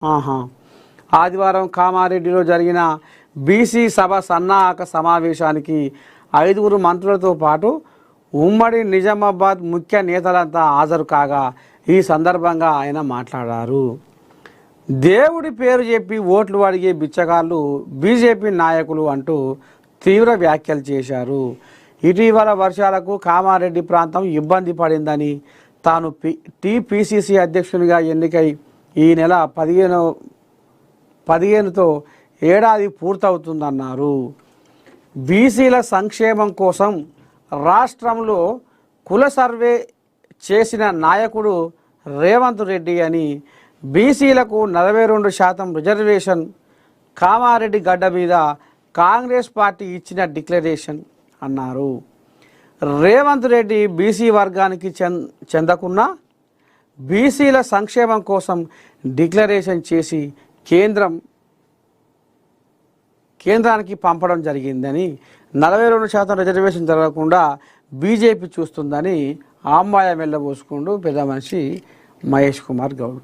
ఆహా. ఆదివారం కామారెడ్డిలో జరిగిన బీసీ సభ సన్నాహక సమావేశానికి 5 మంత్రులతో పాటు ఉమ్మడి నిజామాబాద్ ముఖ్య నేతలంతా హాజరు కాగా ఈ సందర్భంగా ఆయన మాట్లాడారు. దేవుడి పేరు చెప్పి ఓట్లు అడిగే బిచ్చగాళ్ళు బీజేపీ నాయకులు అంటూ తీవ్ర వ్యాఖ్యలు చేశారు. ఇటీవల వర్షాలకు కామారెడ్డి ప్రాంతం ఇబ్బంది పడిందని, తాను టీపీసీసీ అధ్యక్షునిగా ఎన్నికై ఈ నెల 15తో ఏడాది పూర్తవుతుందన్నారు. బీసీల సంక్షేమం కోసం రాష్ట్రంలో కుల సర్వే చేసిన నాయకుడు రేవంత్ రెడ్డి అని, బీసీలకు 42% రిజర్వేషన్ కామారెడ్డి గడ్డ మీద కాంగ్రెస్ పార్టీ ఇచ్చిన డిక్లరేషన్ అన్నారు. రేవంత్ రెడ్డి బీసీ వర్గానికి చెందకున్నా బీసీల సంక్షేమం కోసం డిక్లరేషన్ చేసి కేంద్రానికి పంపడం జరిగిందని, 42% రిజర్వేషన్ జరగకుండా బీజేపీ చూస్తుందని ఆంబాయ వెళ్ళబోసుకుంటూ పెద్ద మనిషి మహేష్ కుమార్ గౌడ్.